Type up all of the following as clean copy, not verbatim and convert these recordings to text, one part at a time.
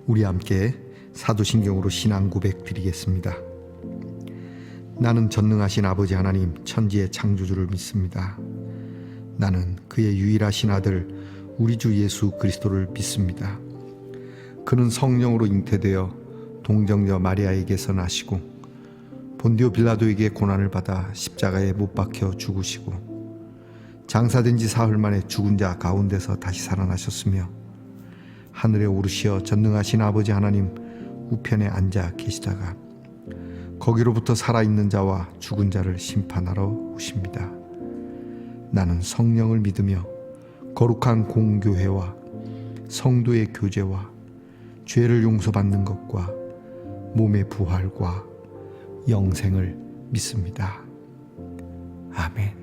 우리 함께 사도신경으로 신앙 고백 드리겠습니다. 나는 전능하신 아버지 하나님 천지의 창조주를 믿습니다. 나는 그의 유일하신 아들 우리 주 예수 그리스도를 믿습니다. 그는 성령으로 잉태되어 동정녀 마리아에게서 나시고 본디오 빌라도에게 고난을 받아 십자가에 못 박혀 죽으시고 장사된 지 사흘 만에 죽은 자 가운데서 다시 살아나셨으며 하늘에 오르시어 전능하신 아버지 하나님 우편에 앉아 계시다가 거기로부터 살아있는 자와 죽은 자를 심판하러 오십니다. 나는 성령을 믿으며 거룩한 공교회와 성도의 교제와 죄를 용서받는 것과 몸의 부활과 영생을 믿습니다. 아멘.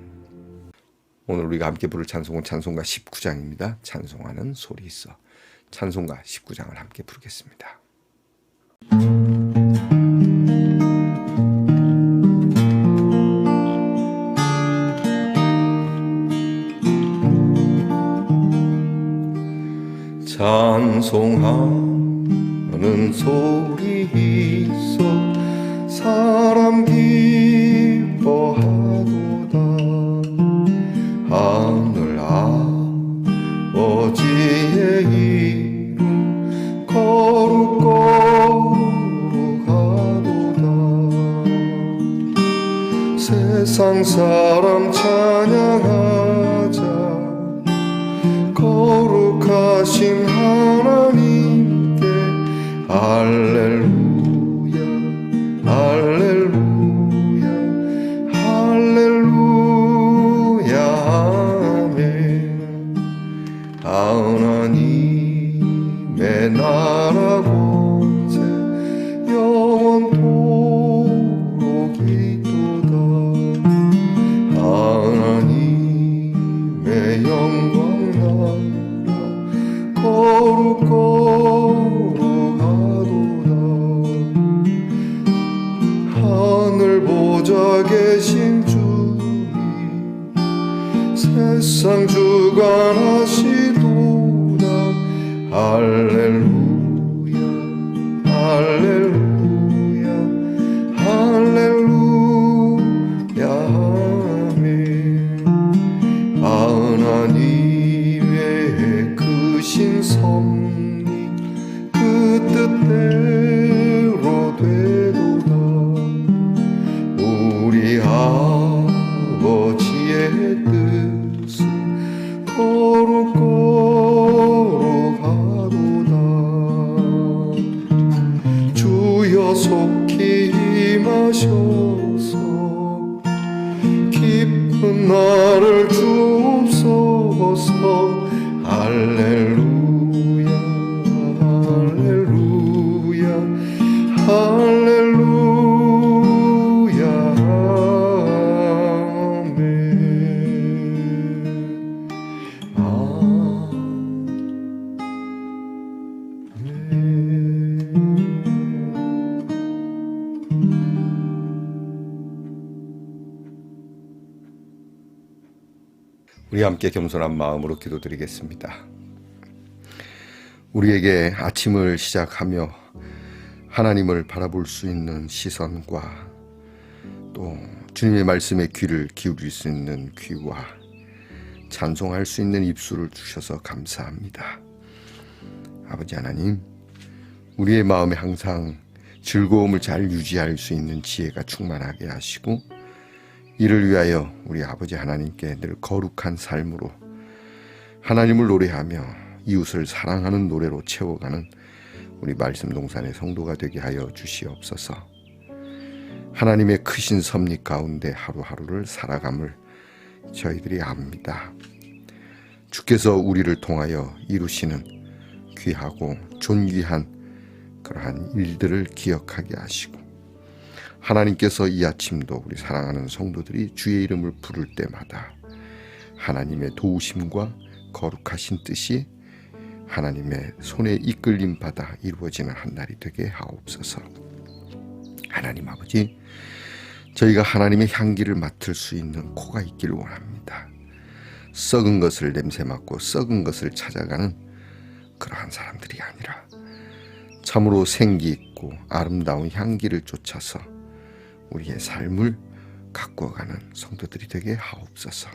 오늘 우리가 함께 부를 찬송은 찬송가 19장입니다. 찬송하는 소리 있어. 찬송가 19장을 함께 부르겠습니다. 찬송하는 소리 있어 사람 기뻐하도다. 하늘 아버지의 이름 거룩거룩하도다. 세상 사람 찬양하자. 거룩하신 하나님께 할렐루야 할렐루야 할렐루야 아멘. 하나님의 나라 권세 영원토록 있도다. 하나님의 영광 거룩거룩하도다. 하늘 보좌 계신 주님 세상 주관하시도다. 할렐루야 할렐루야 할렐루야 아멘. 하나님의 크신 섭리 그 뜻대로 되도다. 우리 아버지의 뜻은 거룩거룩하도다. 주여 속히 임하셔서 깊은 나를 주옵소서. 할렐루야 할렐루야 할렐루야 아멘. 우리 함께 겸손한 마음으로 기도드리겠습니다. 우리에게 아침을 시작하며 하나님을 바라볼 수 있는 시선과 또 주님의 말씀에 귀를 기울일 수 있는 귀와 찬송할 수 있는 입술을 주셔서 감사합니다. 아버지 하나님, 우리의 마음에 항상 즐거움을 잘 유지할 수 있는 지혜가 충만하게 하시고 이를 위하여 우리 아버지 하나님께 늘 거룩한 삶으로 하나님을 노래하며 이웃을 사랑하는 노래로 채워가는 우리 말씀동산의 성도가 되게 하여 주시옵소서. 하나님의 크신 섭리 가운데 하루하루를 살아감을 저희들이 압니다. 주께서 우리를 통하여 이루시는 귀하고 존귀한 그러한 일들을 기억하게 하시고 하나님께서 이 아침도 우리 사랑하는 성도들이 주의 이름을 부를 때마다 하나님의 도우심과 거룩하신 뜻이 하나님의 손에 이끌림 받아 이루어지는 한 날이 되게 하옵소서. 하나님 아버지, 저희가 하나님의 향기를 맡을 수 있는 코가 있기를 원합니다. 썩은 것을 냄새 맡고 썩은 것을 찾아가는 그러한 사람들이 아니라 참으로 생기 있고 아름다운 향기를 쫓아서 우리의 삶을 가꾸어가는 성도들이 되게 하옵소서.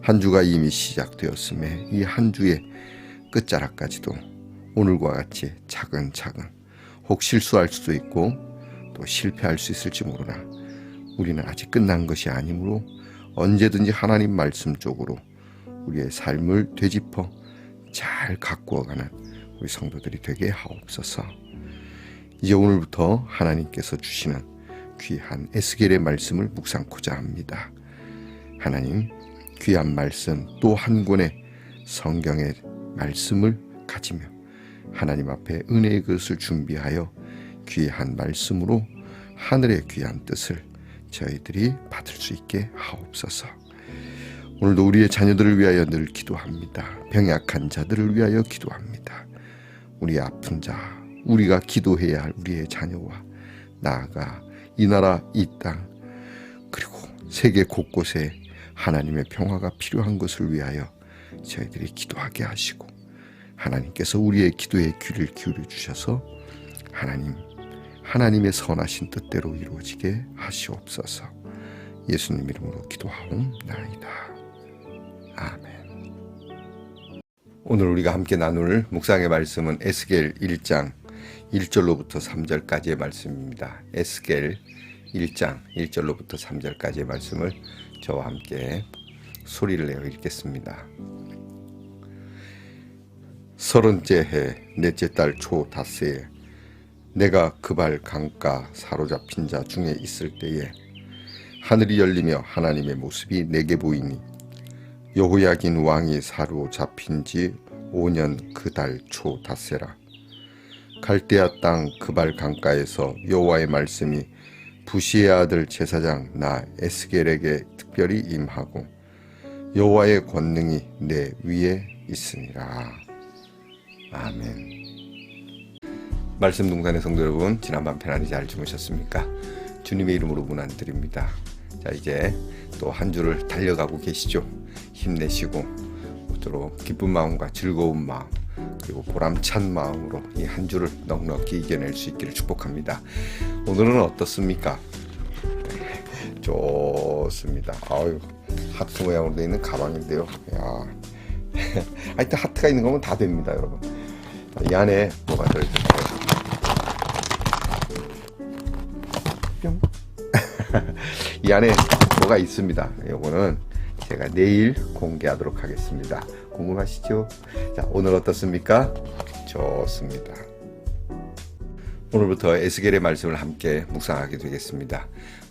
한 주가 이미 시작되었음에 이 한 주의 끝자락까지도 오늘과 같이 차근차근, 혹 실수할 수도 있고 또 실패할 수 있을지 모르나 우리는 아직 끝난 것이 아니므로 언제든지 하나님 말씀 쪽으로 우리의 삶을 되짚어 잘 가꾸어가는 우리 성도들이 되게 하옵소서. 이제 오늘부터 하나님께서 주시는 귀한 에스겔의 말씀을 묵상코자 합니다. 하나님, 귀한 말씀 또 한 권의 성경의 말씀을 가지며 하나님 앞에 은혜의 그릇을 준비하여 귀한 말씀으로 하늘의 귀한 뜻을 저희들이 받을 수 있게 하옵소서. 오늘도 우리의 자녀들을 위하여 늘 기도합니다. 병약한 자들을 위하여 기도합니다. 우리 아픈 자, 우리가 기도해야 할 우리의 자녀와 나아가 이 나라, 이 땅, 그리고 세계 곳곳에 하나님의 평화가 필요한 것을 위하여 저희들이 기도하게 하시고 하나님께서 우리의 기도에 귀를 기울여 주셔서 하나님의 선하신 뜻대로 이루어지게 하시옵소서. 예수님 이름으로 기도하옵나이다. 아멘. 오늘 우리가 함께 나눌 묵상의 말씀은 에스겔 1장 1절로부터 3절까지의 말씀입니다. 에스겔 1장 1절로부터 3절까지의 말씀을 저와 함께 소리를 내어 읽겠습니다. 30째 해 넷째 달 초 닷새에 내가 그발 강가 사로잡힌 자 중에 있을 때에 하늘이 열리며 하나님의 모습이 내게 보이니 여호야긴 왕이 사로잡힌 지 5년 그 달 초 닷새라. 갈대아 땅 그발 강가에서 여호와의 말씀이 부시의 아들 제사장 나 에스겔에게 특별히 임하고 여호와의 권능이 내 위에 있으니라. 아멘. 말씀 동산의 성도 여러분, 지난밤 편안히 잘 주무셨습니까? 주님의 이름으로 문안드립니다. 자, 이제 또 한 주를 달려가고 계시죠? 힘내시고 모쪼록 기쁜 마음과 즐거운 마음 그리고 보람찬 마음으로 이 한 주를 넉넉히 이겨낼 수 있기를 축복합니다. 오늘은 어떻습니까? 좋습니다. 아유, 하트 모양으로 되어 있는 가방인데요. 야, 하여튼 하트가 있는 거면 다 됩니다, 여러분. 이 안에 뭐가 들어있을까요? 뿅. 이 안에 뭐가 있습니다. 이거는 제가 내일 공개하도록 하겠습니다. 궁금하시죠? 자, 오늘 어떻습니까? 좋습니다. 오늘부터 에스겔의 말씀을 함께 묵상하게 되겠습니다.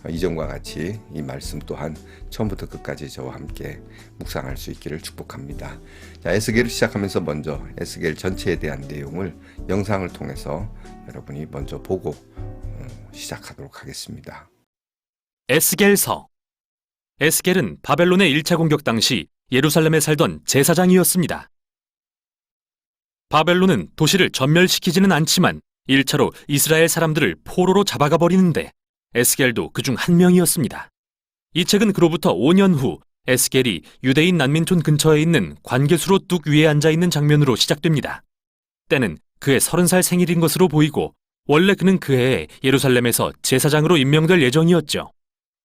이전과 같이 이 말씀 또한 처음부터 끝까지 저와 함께 묵상할 수 있기를 축복합니다. 자, 에스겔을 시작하면서 먼저 에스겔 전체에 대한 내용을 영상을 통해서 여러분이 먼저 보고 시작하도록 하겠습니다. 에스겔서. 에스겔은 바벨론의 1차 공격 당시 예루살렘에 살던 제사장이었습니다. 바벨론은 도시를 전멸시키지는 않지만 1차로 이스라엘 사람들을 포로로 잡아가 버리는데 에스겔도 그중 한 명이었습니다. 이 책은 그로부터 5년 후 에스겔이 유대인 난민촌 근처에 있는 관계수로 뚝 위에 앉아있는 장면으로 시작됩니다. 때는 그의 30살 생일인 것으로 보이고 원래 그는 그 해에 예루살렘에서 제사장으로 임명될 예정이었죠.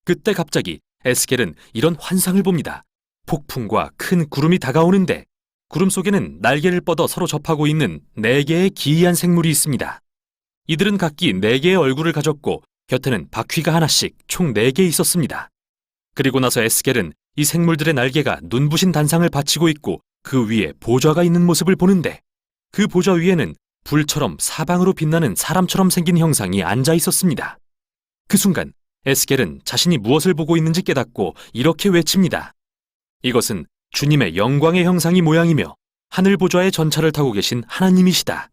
그때 갑자기 에스겔은 이런 환상을 봅니다. 폭풍과 큰 구름이 다가오는데 구름 속에는 날개를 뻗어 서로 접하고 있는 4개의 기이한 생물이 있습니다. 이들은 각기 4개의 얼굴을 가졌고 곁에는 바퀴가 하나씩 총 4개 있었습니다. 그리고 나서 에스겔은 이 생물들의 날개가 눈부신 단상을 받치고 있고 그 위에 보좌가 있는 모습을 보는데 그 보좌 위에는 불처럼 사방으로 빛나는 사람처럼 생긴 형상이 앉아 있었습니다. 그 순간 에스겔은 자신이 무엇을 보고 있는지 깨닫고 이렇게 외칩니다. 이것은 주님의 영광의 형상이 모양이며 하늘 보좌의 전차를 타고 계신 하나님이시다.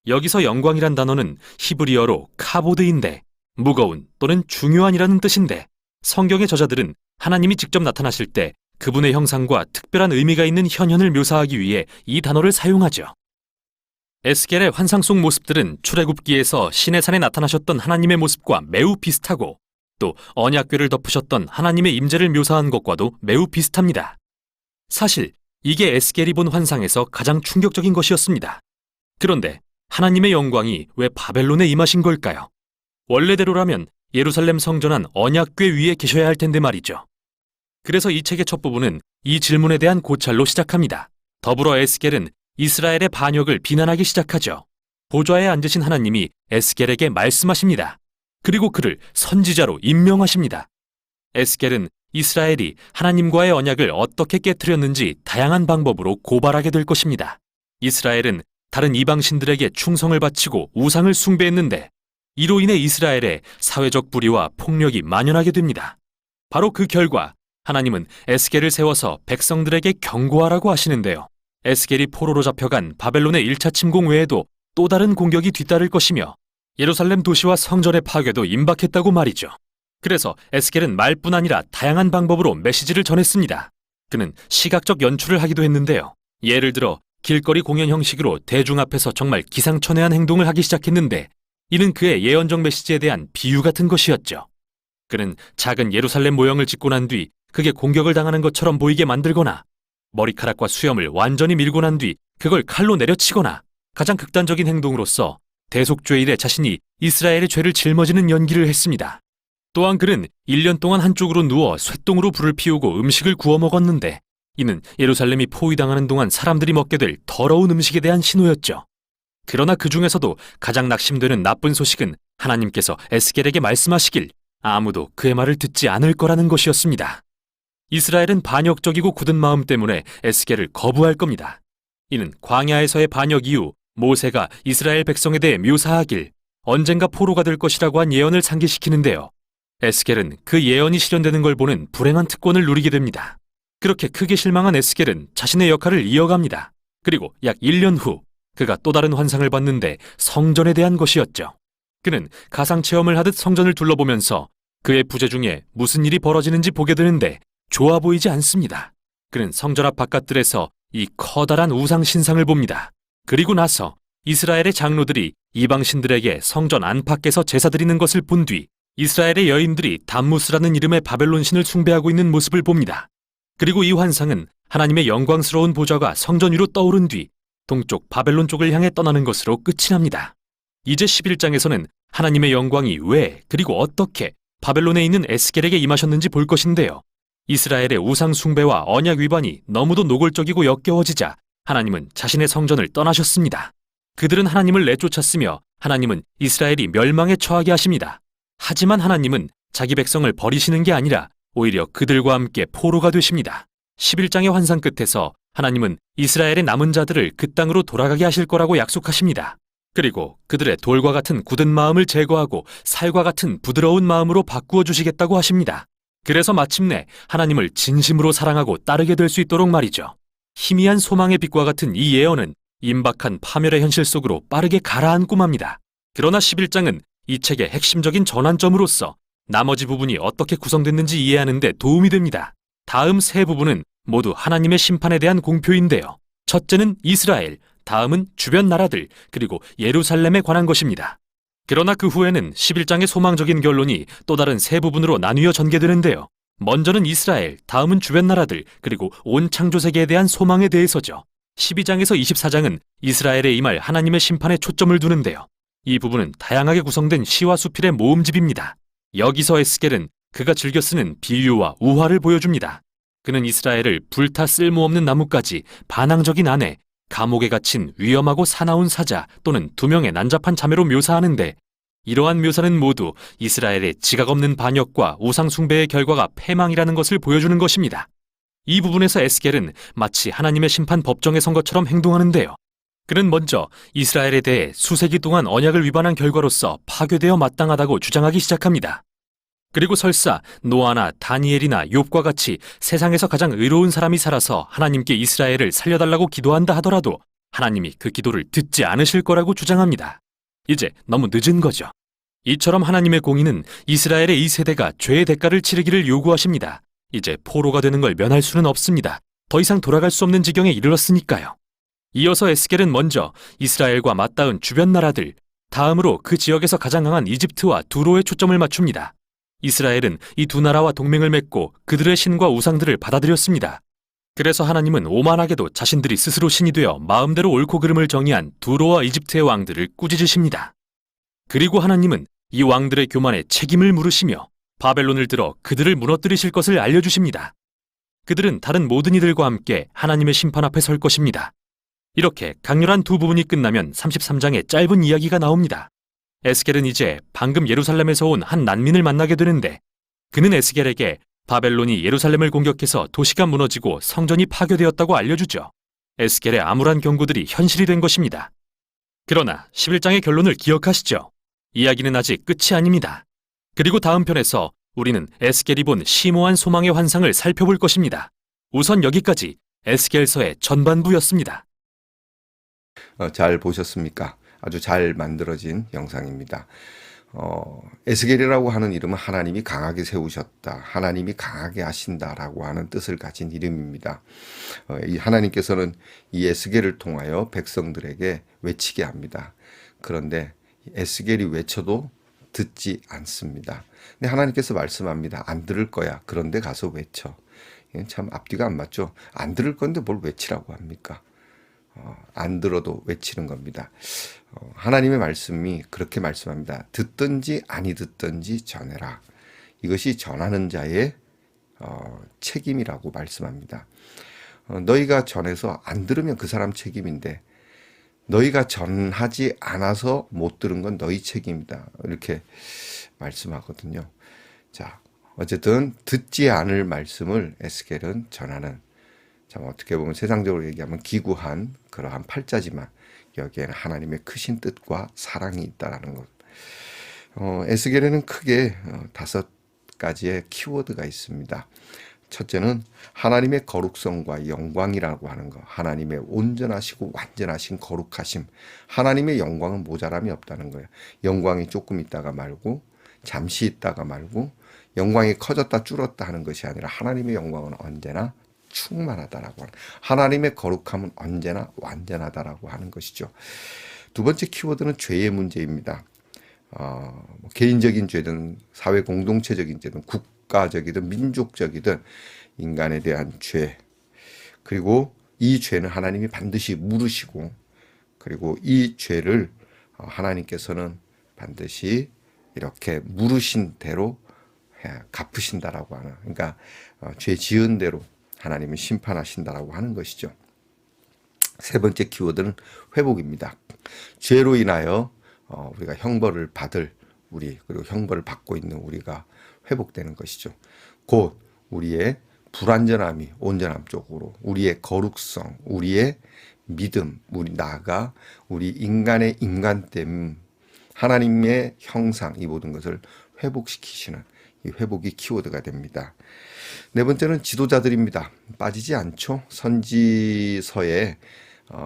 여기서 영광이란 단어는 히브리어로 카보드인데 무거운 또는 중요한이라는 뜻인데 성경의 저자들은 하나님이 직접 나타나실 때 그분의 형상과 특별한 의미가 있는 현현을 묘사하기 위해 이 단어를 사용하죠. 에스겔의 환상 속 모습들은 출애굽기에서 시내산에 나타나셨던 하나님의 모습과 매우 비슷하고 또 언약궤를 덮으셨던 하나님의 임재를 묘사한 것과도 매우 비슷합니다. 사실 이게 에스겔이 본 환상에서 가장 충격적인 것이었습니다. 그런데 하나님의 영광이 왜 바벨론에 임하신 걸까요? 원래대로라면 예루살렘 성전 안 언약궤 위에 계셔야 할 텐데 말이죠. 그래서 이 책의 첫 부분은 이 질문에 대한 고찰로 시작합니다. 더불어 에스겔은 이스라엘의 반역을 비난하기 시작하죠. 보좌에 앉으신 하나님이 에스겔에게 말씀하십니다. 그리고 그를 선지자로 임명하십니다. 에스겔은 이스라엘이 하나님과의 언약을 어떻게 깨뜨렸는지 다양한 방법으로 고발하게 될 것입니다. 이스라엘은 다른 이방신들에게 충성을 바치고 우상을 숭배했는데 이로 인해 이스라엘의 사회적 불의와 폭력이 만연하게 됩니다. 바로 그 결과 하나님은 에스겔을 세워서 백성들에게 경고하라고 하시는데요. 에스겔이 포로로 잡혀간 바벨론의 1차 침공 외에도 또 다른 공격이 뒤따를 것이며 예루살렘 도시와 성전의 파괴도 임박했다고 말이죠. 그래서 에스겔은 말뿐 아니라 다양한 방법으로 메시지를 전했습니다. 그는 시각적 연출을 하기도 했는데요. 예를 들어 길거리 공연 형식으로 대중 앞에서 정말 기상천외한 행동을 하기 시작했는데 이는 그의 예언적 메시지에 대한 비유 같은 것이었죠. 그는 작은 예루살렘 모형을 짓고 난 뒤 그게 공격을 당하는 것처럼 보이게 만들거나 머리카락과 수염을 완전히 밀고 난 뒤 그걸 칼로 내려치거나 가장 극단적인 행동으로서 대속죄일에 자신이 이스라엘의 죄를 짊어지는 연기를 했습니다. 또한 그는 1년 동안 한쪽으로 누워 쇠똥으로 불을 피우고 음식을 구워 먹었는데 이는 예루살렘이 포위당하는 동안 사람들이 먹게 될 더러운 음식에 대한 신호였죠. 그러나 그 중에서도 가장 낙심되는 나쁜 소식은 하나님께서 에스겔에게 말씀하시길 아무도 그의 말을 듣지 않을 거라는 것이었습니다. 이스라엘은 반역적이고 굳은 마음 때문에 에스겔을 거부할 겁니다. 이는 광야에서의 반역 이후 모세가 이스라엘 백성에 대해 묘사하길 언젠가 포로가 될 것이라고 한 예언을 상기시키는데요. 에스겔은 그 예언이 실현되는 걸 보는 불행한 특권을 누리게 됩니다. 그렇게 크게 실망한 에스겔은 자신의 역할을 이어갑니다. 그리고 약 1년 후 그가 또 다른 환상을 봤는데 성전에 대한 것이었죠. 그는 가상체험을 하듯 성전을 둘러보면서 그의 부재 중에 무슨 일이 벌어지는지 보게 되는데 좋아 보이지 않습니다. 그는 성전 앞 바깥들에서 이 커다란 우상 신상을 봅니다. 그리고 나서 이스라엘의 장로들이 이방신들에게 성전 안팎에서 제사 드리는 것을 본 뒤 이스라엘의 여인들이 담무스라는 이름의 바벨론 신을 숭배하고 있는 모습을 봅니다. 그리고 이 환상은 하나님의 영광스러운 보좌가 성전 위로 떠오른 뒤 동쪽 바벨론 쪽을 향해 떠나는 것으로 끝이 납니다. 이제 11장에서는 하나님의 영광이 왜 그리고 어떻게 바벨론에 있는 에스겔에게 임하셨는지 볼 것인데요. 이스라엘의 우상 숭배와 언약 위반이 너무도 노골적이고 역겨워지자 하나님은 자신의 성전을 떠나셨습니다. 그들은 하나님을 내쫓았으며 하나님은 이스라엘이 멸망에 처하게 하십니다. 하지만 하나님은 자기 백성을 버리시는 게 아니라 오히려 그들과 함께 포로가 되십니다. 11장의 환상 끝에서 하나님은 이스라엘의 남은 자들을 그 땅으로 돌아가게 하실 거라고 약속하십니다. 그리고 그들의 돌과 같은 굳은 마음을 제거하고 살과 같은 부드러운 마음으로 바꾸어 주시겠다고 하십니다. 그래서 마침내 하나님을 진심으로 사랑하고 따르게 될 수 있도록 말이죠. 희미한 소망의 빛과 같은 이 예언은 임박한 파멸의 현실 속으로 빠르게 가라앉고 맙니다. 그러나 11장은 이 책의 핵심적인 전환점으로서 나머지 부분이 어떻게 구성됐는지 이해하는 데 도움이 됩니다. 다음 세 부분은 모두 하나님의 심판에 대한 공표인데요. 첫째는 이스라엘, 다음은 주변 나라들, 그리고 예루살렘에 관한 것입니다. 그러나 그 후에는 11장의 소망적인 결론이 또 다른 세 부분으로 나뉘어 전개되는데요. 먼저는 이스라엘, 다음은 주변 나라들, 그리고 온 창조세계에 대한 소망에 대해서죠. 12장에서 24장은 이스라엘에 임할 하나님의 심판에 초점을 두는데요. 이 부분은 다양하게 구성된 시와 수필의 모음집입니다. 여기서 에스겔은 그가 즐겨 쓰는 비유와 우화를 보여줍니다. 그는 이스라엘을 불타 쓸모없는 나무까지 반항적인 아내, 감옥에 갇힌 위험하고 사나운 사자 또는 2명의 난잡한 자매로 묘사하는데 이러한 묘사는 모두 이스라엘의 지각 없는 반역과 우상 숭배의 결과가 패망이라는 것을 보여주는 것입니다. 이 부분에서 에스겔은 마치 하나님의 심판 법정에 선 것처럼 행동하는데요. 그는 먼저 이스라엘에 대해 수세기 동안 언약을 위반한 결과로서 파괴되어 마땅하다고 주장하기 시작합니다. 그리고 설사 노아나 다니엘이나 욥과 같이 세상에서 가장 의로운 사람이 살아서 하나님께 이스라엘을 살려달라고 기도한다 하더라도 하나님이 그 기도를 듣지 않으실 거라고 주장합니다. 이제 너무 늦은 거죠. 이처럼 하나님의 공의는 이스라엘의 이 세대가 죄의 대가를 치르기를 요구하십니다. 이제 포로가 되는 걸 면할 수는 없습니다. 더 이상 돌아갈 수 없는 지경에 이르렀으니까요. 이어서 에스겔은 먼저 이스라엘과 맞닿은 주변 나라들, 다음으로 그 지역에서 가장 강한 이집트와 두로에 초점을 맞춥니다. 이스라엘은 이 두 나라와 동맹을 맺고 그들의 신과 우상들을 받아들였습니다. 그래서 하나님은 오만하게도 자신들이 스스로 신이 되어 마음대로 옳고 그름을 정의한 두로와 이집트의 왕들을 꾸짖으십니다. 그리고 하나님은 이 왕들의 교만에 책임을 물으시며 바벨론을 들어 그들을 무너뜨리실 것을 알려주십니다. 그들은 다른 모든 이들과 함께 하나님의 심판 앞에 설 것입니다. 이렇게 강렬한 두 부분이 끝나면 33장의 짧은 이야기가 나옵니다. 에스겔은 이제 방금 예루살렘에서 온 한 난민을 만나게 되는데 그는 에스겔에게 바벨론이 예루살렘을 공격해서 도시가 무너지고 성전이 파괴되었다고 알려주죠. 에스겔의 암울한 경고들이 현실이 된 것입니다. 그러나 11장의 결론을 기억하시죠? 이야기는 아직 끝이 아닙니다. 그리고 다음 편에서 우리는 에스겔이 본 심오한 소망의 환상을 살펴볼 것입니다. 우선 여기까지 에스겔서의 전반부였습니다. 잘 보셨습니까? 아주 잘 만들어진 영상입니다. 에스겔이라고 하는 이름은 하나님이 강하게 세우셨다, 하나님이 강하게 하신다라고 하는 뜻을 가진 이름입니다. 이 하나님께서는 이 에스겔을 통하여 백성들에게 외치게 합니다. 그런데 에스겔이 외쳐도 듣지 않습니다. 근데 하나님께서 말씀합니다. 안 들을 거야. 그런데 가서 외쳐. 이건 참 앞뒤가 안 맞죠. 안 들을 건데 뭘 외치라고 합니까? 안 들어도 외치는 겁니다. 하나님의 말씀이 그렇게 말씀합니다. 듣든지 아니 듣든지 전해라. 이것이 전하는 자의 책임이라고 말씀합니다. 너희가 전해서 안 들으면 그 사람 책임인데 너희가 전하지 않아서 못 들은 건 너희 책임이다. 이렇게 말씀하거든요. 자, 어쨌든 듣지 않을 말씀을 에스겔은 전하는, 참 어떻게 보면 세상적으로 얘기하면 기구한 그러한 팔자지만 여기에는 하나님의 크신 뜻과 사랑이 있다라는 것. 에스겔에는 크게 5가지의 키워드가 있습니다. 첫째는 하나님의 거룩성과 영광이라고 하는 것, 하나님의 온전하시고 완전하신 거룩하심, 하나님의 영광은 모자람이 없다는 거예요. 영광이 조금 있다가 말고 잠시 있다가 말고 영광이 커졌다 줄었다 하는 것이 아니라 하나님의 영광은 언제나 충만하다라고 하는, 하나님의 거룩함은 언제나 완전하다라고 하는 것이죠. 두 번째 키워드는 죄의 문제입니다. 개인적인 죄든 사회 공동체적인 죄든 국가적이든 민족적이든 인간에 대한 죄, 그리고 이 죄는 하나님이 반드시 물으시고, 그리고 이 죄를 하나님께서는 반드시 이렇게 물으신 대로 갚으신다라고 하는, 그러니까 죄 지은 대로 하나님은 심판하신다라고 하는 것이죠. 세 번째 키워드는 회복입니다. 죄로 인하여 우리가 형벌을 받을 우리, 그리고 형벌을 받고 있는 우리가 회복되는 것이죠. 곧 우리의 불완전함이 온전함 쪽으로, 우리의 거룩성, 우리의 믿음, 우리 나아가 우리 인간의 인간됨, 하나님의 형상, 이 모든 것을 회복시키시는 이 회복이 키워드가 됩니다. 네 번째는 지도자들입니다. 빠지지 않죠. 선지서의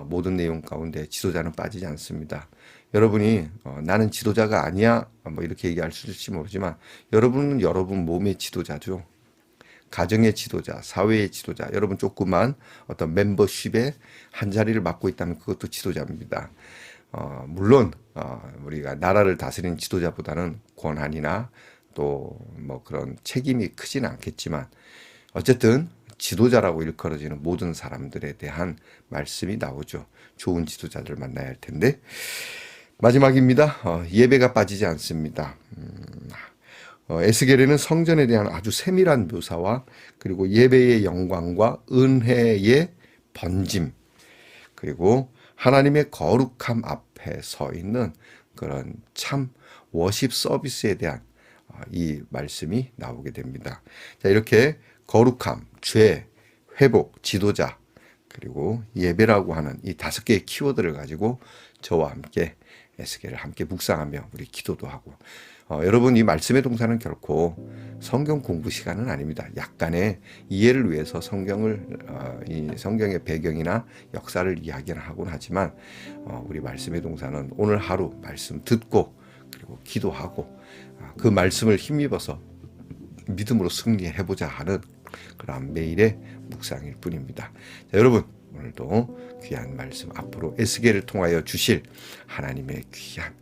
모든 내용 가운데 지도자는 빠지지 않습니다. 여러분이 나는 지도자가 아니야 뭐 이렇게 얘기할 수 있을지 모르지만 여러분은 여러분 몸의 지도자죠. 가정의 지도자, 사회의 지도자, 여러분 조그만 어떤 멤버십의 한 자리를 맡고 있다면 그것도 지도자입니다. 물론 우리가 나라를 다스리는 지도자보다는 권한이나 또 뭐 그런 책임이 크지는 않겠지만 어쨌든 지도자라고 일컬어지는 모든 사람들에 대한 말씀이 나오죠. 좋은 지도자들을 만나야 할 텐데, 마지막입니다. 예배가 빠지지 않습니다. 에스겔에는 성전에 대한 아주 세밀한 묘사와 그리고 예배의 영광과 은혜의 번짐, 그리고 하나님의 거룩함 앞에 서 있는 그런 참 워십 서비스에 대한 이 말씀이 나오게 됩니다. 자, 이렇게 거룩함, 죄, 회복, 지도자, 그리고 예배라고 하는 이 5개의 키워드를 가지고 저와 함께 에스겔을 함께 묵상하며 우리 기도도 하고, 여러분 이 말씀의 동산은 결코 성경 공부 시간은 아닙니다. 약간의 이해를 위해서 이 성경의 배경이나 역사를 이야기는 하곤 하지만 우리 말씀의 동산은 오늘 하루 말씀 듣고 그리고 기도하고 그 말씀을 힘입어서 믿음으로 승리해보자 하는 그런 매일의 묵상일 뿐입니다. 자, 여러분 오늘도 귀한 말씀, 앞으로 에스겔을 통하여 주실 하나님의 귀한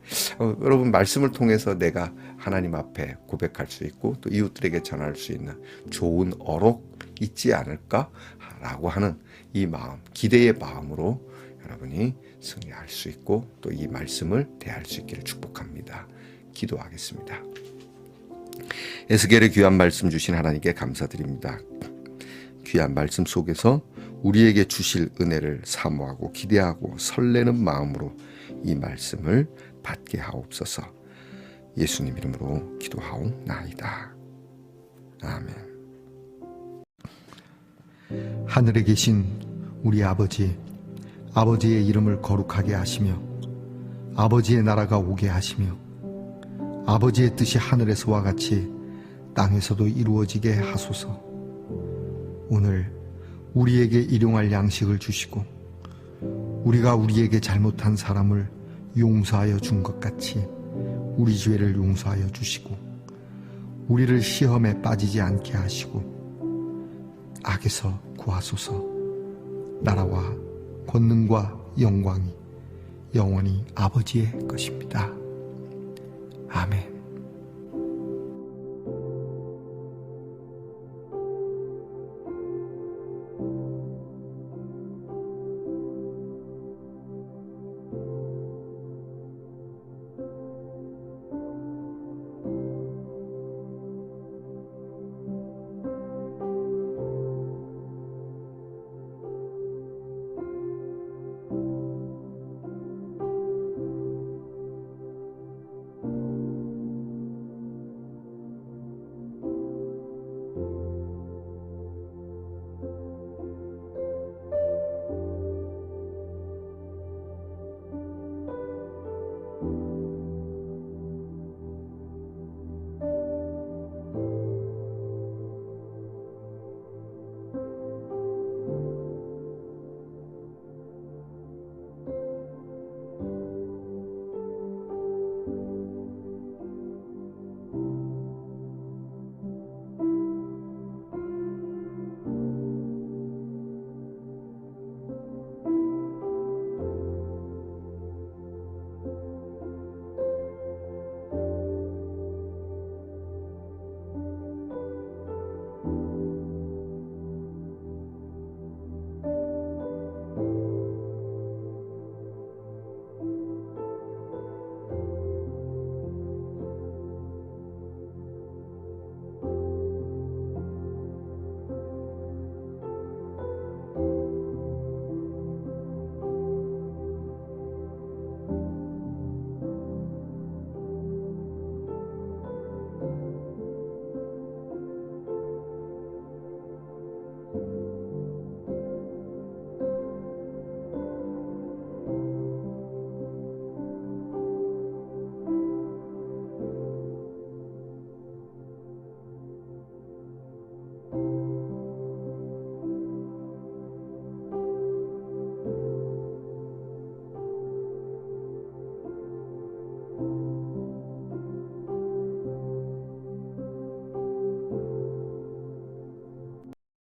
여러분 말씀을 통해서 내가 하나님 앞에 고백할 수 있고 또 이웃들에게 전할 수 있는 좋은 어록, 있지 않을까라고 하는 이 마음, 기대의 마음으로 여러분이 승리할 수 있고 또 이 말씀을 대할 수 있기를 축복합니다. 기도하겠습니다. 에스겔의 귀한 말씀 주신 하나님께 감사드립니다. 귀한 말씀 속에서 우리에게 주실 은혜를 사모하고 기대하고 설레는 마음으로 이 말씀을 받게 하옵소서. 예수님 이름으로 기도하옵나이다. 아멘. 하늘에 계신 우리 아버지, 아버지의 이름을 거룩하게 하시며 아버지의 나라가 오게 하시며 아버지의 뜻이 하늘에서와 같이 땅에서도 이루어지게 하소서. 오늘 우리에게 일용할 양식을 주시고 우리가 우리에게 잘못한 사람을 용서하여 준 것 같이 우리 죄를 용서하여 주시고 우리를 시험에 빠지지 않게 하시고 악에서 구하소서. 나라와 권능과 영광이 영원히 아버지의 것입니다. 아멘.